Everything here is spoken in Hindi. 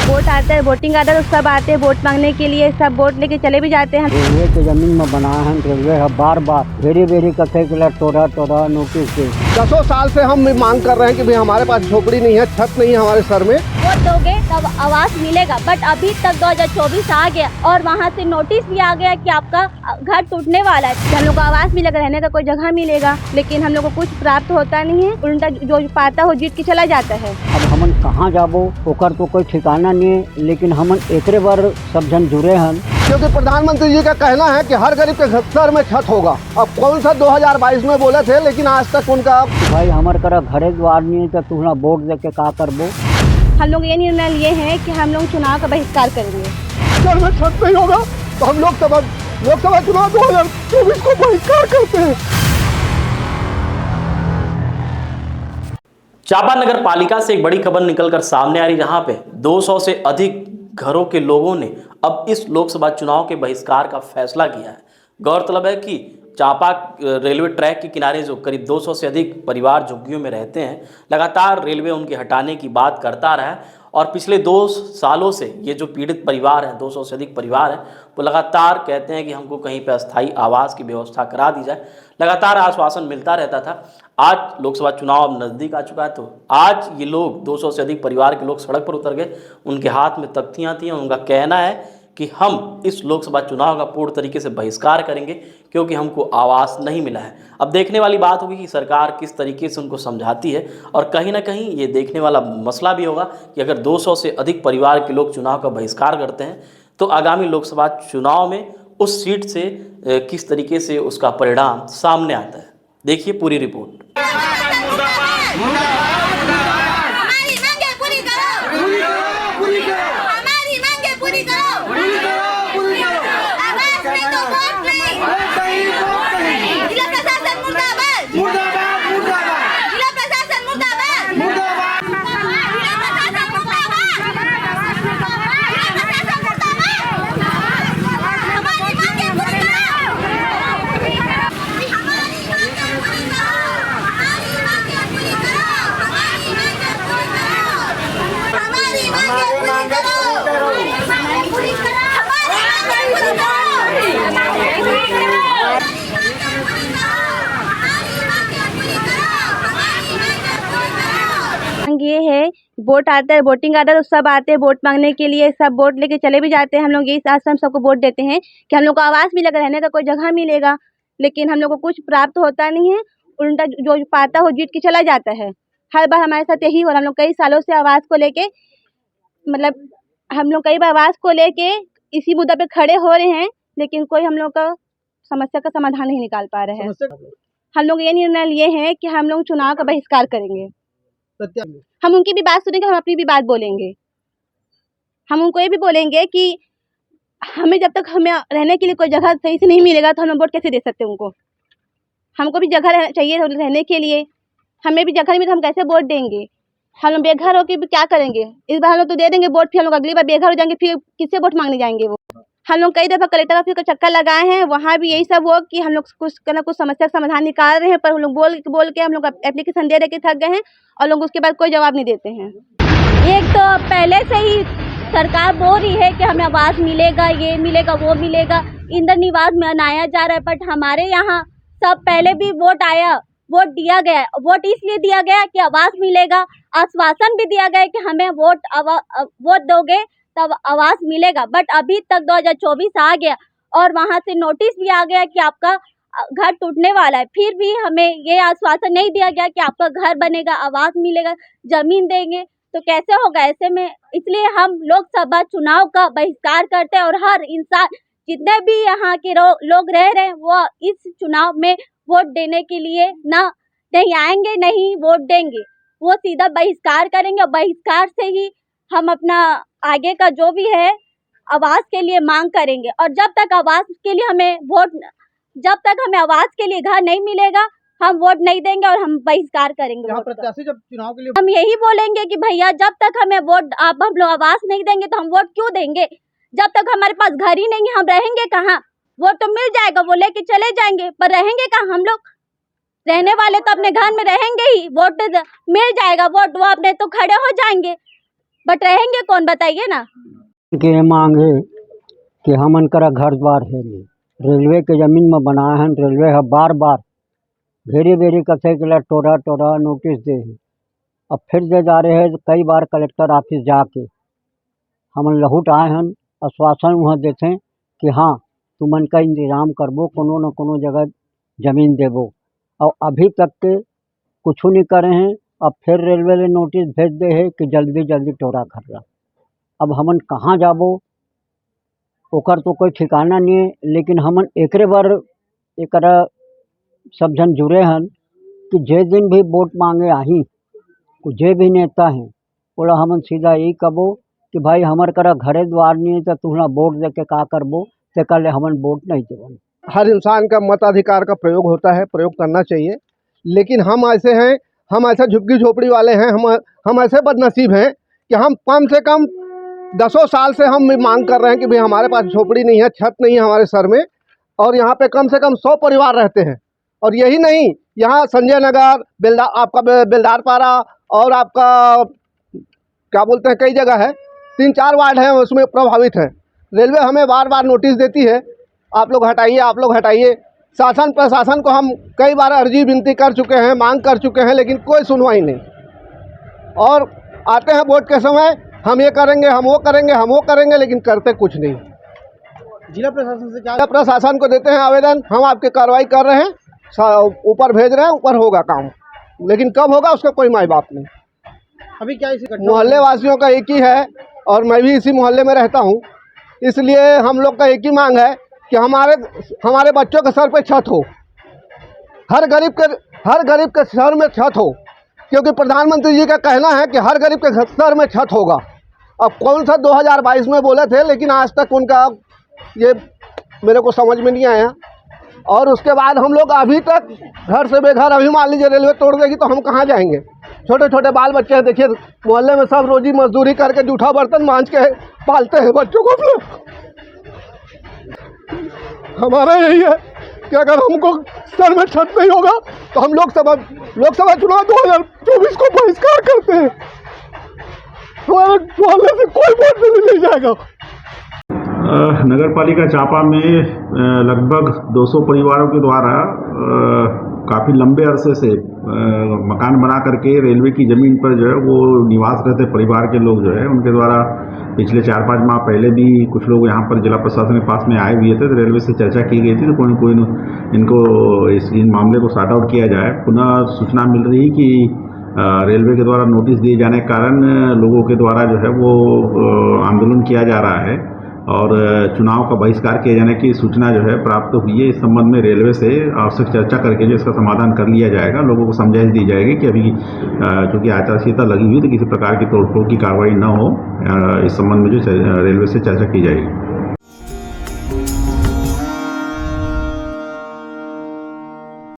वोट आता है, वोटिंग आता है तो सब आते हैं वोट मांगने के लिए, सब वोट लेके चले भी जाते हैं। रेलवे के जमीन में बनाया है, रेलवे है बार बार बेरी करते तोड़ा नोटिस दे। 10 साल से हम मांग कर रहे हैं कि भाई हमारे पास झोपड़ी नहीं है, छत नहीं है हमारे सर में। वोट दोगे तब आवास मिलेगा, बट अभी तक 2024 आ गया और वहाँ से नोटिस भी आ गया कि आपका घर टूटने वाला है। हम लोग को आवास मिलेगा, रहने का कोई जगह मिलेगा, लेकिन हम लोग को कुछ प्राप्त होता नहीं है। उल्टा जो पाता हो जीत के चला जाता है। अब हमन कहाँ जाबो ओकर तो कोई ठिकाना नहीं है, लेकिन हमन एकरे बार सब जन जुड़े हैं, क्योंकि प्रधानमंत्री जी का कहना है कि हर गरीब के सर में छत होगा। अब कौन सा 2022 में बोले थे, लेकिन आज तक उनका भाई हमारे करा घरे द्वार नहीं है तो तुहरा वोट दे के का करबो। हम लोग ये निर्णय लिए हैं कि हम लोग चुनाव का बहिष्कार करेंगे। सर में छत नहीं होगा तो हम लोकसभा चुनाव 2024 को बहिष्कार करते हैं। चांपा नगर पालिका से एक बड़ी खबर निकलकर सामने आ रही, जहां पे 200 से अधिक घरों के लोगों ने अब इस लोकसभा चुनाव के बहिष्कार का फैसला किया है। गौरतलब है कि चांपा रेलवे ट्रैक के किनारे जो करीब 200 से अधिक परिवार झुग्गियों में रहते हैं, लगातार रेलवे उनके हटाने की बात करता रहा है और पिछले 2 सालों से ये जो पीड़ित परिवार हैं, 200 से अधिक परिवार हैं, वो लगातार कहते हैं कि हमको कहीं पर अस्थायी आवास की व्यवस्था करा दी जाए। लगातार आश्वासन मिलता रहता था। आज लोकसभा चुनाव अब नज़दीक आ चुका है, तो आज ये लोग 200 से अधिक परिवार के लोग सड़क पर उतर गए। उनके हाथ में तख्तियाँ थी और उनका कहना है कि हम इस लोकसभा चुनाव का पूर्ण तरीके से बहिष्कार करेंगे क्योंकि हमको आवास नहीं मिला है। अब देखने वाली बात होगी कि सरकार किस तरीके से उनको समझाती है और कहीं ना कहीं ये देखने वाला मसला भी होगा कि अगर 200 से अधिक परिवार के लोग चुनाव का बहिष्कार करते हैं तो आगामी लोकसभा चुनाव में उस सीट से किस तरीके से उसका परिणाम सामने आता है। देखिए पूरी रिपोर्ट। ये है वोट आता है, वोटिंग आता है तो सब आते हैं वोट मांगने के लिए, सब वोट लेके चले भी जाते हैं। हम लोग यही आस हम सबको वोट देते हैं कि हम लोग को आवास मिलेगा, रहने का कोई जगह मिलेगा, लेकिन हम लोग को कुछ प्राप्त होता नहीं है। उल्टा जो पाता हो जीत के चला जाता है। हर बार हमारे साथ यही हो रहा। हम लोग कई सालों से आवास को लेके हम लोग कई बार आवास को लेके इसी मुद्दा पे खड़े हो रहे हैं, लेकिन कोई हम लोग का समस्या का समाधान नहीं निकाल पा रहे हैं। हम लोग ये निर्णय लिए हैं कि हम लोग चुनाव का बहिष्कार करेंगे। हम उनकी भी बात सुनेंगे, हम अपनी भी बात बोलेंगे। हम उनको ये भी बोलेंगे कि हमें जब तक हमें रहने के लिए कोई जगह सही से नहीं मिलेगा तो हम वोट कैसे दे सकते हैं उनको। हमको भी जगह चाहिए रहने के लिए, हमें भी जगह नहीं मिले तो हम कैसे वोट देंगे। हम लोग बेघर होकर भी क्या करेंगे। इस बार हम लोग तो दे देंगे वोट, फिर हम लोग अगली बार बेघर हो जाएंगे, फिर किससे वोट मांगने जाएंगे। वो हम लोग कई दफ़ा कलेक्टर ऑफिस का चक्कर लगाए हैं, वहाँ भी यही सब हो कि हम लोग कुछ ना कुछ समस्या का समाधान निकाल रहे हैं, पर हम लोग बोल के हम लोग एप्लीकेशन दे के थक गए हैं और लोग उसके बाद कोई जवाब नहीं देते हैं। एक तो पहले से ही सरकार बोल रही है कि हमें आवास मिलेगा, ये मिलेगा, वो मिलेगा, इंदिरा निवास में बनाया जा रहा है, बट हमारे यहाँ सब पहले भी वोट आया, वोट दिया गया। वोट इसलिए दिया गया कि आवास मिलेगा, आश्वासन भी दिया गया कि हमें वोट दोगे तब आवास मिलेगा, बट अभी तक 2024 आ गया और वहाँ से नोटिस भी आ गया कि आपका घर टूटने वाला है। फिर भी हमें ये आश्वासन नहीं दिया गया कि आपका घर बनेगा, आवास मिलेगा, जमीन देंगे, तो कैसे होगा ऐसे में। इसलिए हम लोकसभा चुनाव का बहिष्कार करते हैं और हर इंसान जितने भी यहाँ के लोग रह रहे हैं वो इस चुनाव में वोट देने के लिए नहीं आएंगे, नहीं वोट देंगे, वो सीधा बहिष्कार करेंगे। और बहिष्कार से ही हम अपना आगे का जो भी है आवास के लिए मांग करेंगे। और जब तक आवास के लिए आवास के लिए घर नहीं मिलेगा हम वोट नहीं देंगे और हम बहिष्कार करेंगे। प्रत्याशी जब चुनाव के लिए हम यही बोलेंगे कि भैया जब तक हमें हम लोग आवास नहीं देंगे तो हम वोट क्यों देंगे। जब तक हमारे पास घर ही नहीं है हम रहेंगे कहाँ। वोट तो मिल जाएगा, वो लेके चले जाएंगे, पर रहेंगे कहाँ हम लोग। रहने वाले तो अपने घर में रहेंगे ही, वोट मिल जाएगा, वोट वो अपने तो खड़े हो जाएंगे। बट रहेंगे कौन, बताइए ना। कि ये मांग है कि हमन करा घर द्वार है नहीं, रेलवे के जमीन में बनाए हैं, रेलवे है बार बार घेरी बेरी कथे के लिए टोरा टोरा नोटिस दे है, अब फिर दे जा रहे हैं। कई बार कलेक्टर ऑफिस जाके हमन लहुट आए हैं, आश्वासन वहाँ देते कि हाँ तुमन का इंतजाम करबो, कोनो न कोनो जगह जमीन देबो, और अभी तक के कुछ नहीं करे हैं। अब फिर रेलवे ने नोटिस भेज दे है कि जल्दी जल्दी टोरा कर रहा। अब हमन कहाँ जाबो ओकर तो कोई ठिकाना नहीं है, लेकिन हमन एकरे बार एकरा सब जन जुड़े हैं कि जे दिन भी वोट मांगे आही जे भी नेता हैं बोला हमन सीधा यही कबो कि भाई हमार करा घरे द्वार नहीं है तो तुहरा वोट दे के का करबो, ते कल हमन वोट नहीं देवन। हर इंसान का मताधिकार का प्रयोग होता है, प्रयोग करना चाहिए, लेकिन हम ऐसे हैं, हम ऐसे झुग्गी झोपड़ी वाले हैं, हम ऐसे बदनसीब हैं कि हम कम से कम 10 साल से हम मांग कर रहे हैं कि भाई हमारे पास झोपड़ी नहीं है, छत नहीं है हमारे सर में, और यहाँ पे कम से कम 100 परिवार रहते हैं। और यही नहीं, यहाँ संजय नगर, आपका बेलदारपाड़ा और आपका क्या बोलते हैं, कई जगह है, 3-4 वार्ड हैं उसमें प्रभावित हैं। रेलवे हमें बार बार नोटिस देती है, आप लोग हटाइए, आप लोग हटाइए। शासन प्रशासन को हम कई बार अर्जी विनती कर चुके हैं, मांग कर चुके हैं, लेकिन कोई सुनवाई नहीं। और आते हैं वोट के समय, हम ये करेंगे, हम वो करेंगे, हम वो करेंगे, लेकिन करते कुछ नहीं। जिला प्रशासन से क्या? जिला प्रशासन को देते हैं आवेदन, हम आपकी कार्रवाई कर रहे हैं, ऊपर भेज रहे हैं, ऊपर होगा काम, लेकिन कब होगा उसका कोई माई बाप नहीं। अभी क्या इसी मोहल्ले वासियों का एक ही है, और मैं भी इसी मोहल्ले में रहता हूँ, इसलिए हम लोग का एक ही मांग है कि हमारे बच्चों के सर पे छत हो, हर गरीब के सर में छत हो, क्योंकि प्रधानमंत्री जी का कहना है कि हर गरीब के सर में छत होगा। अब कौन सा 2022 में बोले थे, लेकिन आज तक उनका ये मेरे को समझ में नहीं आया। और उसके बाद हम लोग अभी तक घर से बेघर, अभी मान लीजिए रेलवे तोड़ देगी तो हम कहाँ जाएंगे। छोटे छोटे बाल बच्चे हैं, देखिए मोहल्ले में सब रोजी मजदूरी करके जूठा बर्तन मांझ के पालते हैं बच्चों को अपने। हमारा यही है कि अगर हमको सर में छत नहीं होगा तो हम लोकसभा चुनाव 2024 को बहिष्कार करते हैं। हमारे मोहल्ले से कोई वोट नहीं जाएगा। नगर पालिका चांपा में लगभग 200 परिवारों के द्वारा काफ़ी लंबे अरसे से मकान बना करके रेलवे की ज़मीन पर जो है वो निवास रहते परिवार के लोग जो है उनके द्वारा पिछले 4-5 माह पहले भी कुछ लोग यहाँ पर जिला प्रशासन के पास में आए हुए थे, तो रेलवे से चर्चा की गई थी, तो कोई न कोई इनको इन मामले को सॉर्ट आउट किया जाए। पुनः सूचना मिल रही कि रेलवे के द्वारा नोटिस दिए जाने के कारण लोगों के द्वारा जो है वो आंदोलन किया जा रहा है और चुनाव का बहिष्कार किए जाने की सूचना जो है प्राप्त हुई है। इस संबंध में रेलवे से आवश्यक चर्चा करके जो इसका समाधान कर लिया जाएगा, लोगों को समझाइश दी जाएगी कि अभी चूँकि आचार संहिता लगी हुई तो किसी प्रकार की तोड़फोड़ की कार्रवाई न हो। इस संबंध में जो रेलवे से चर्चा की जाएगी।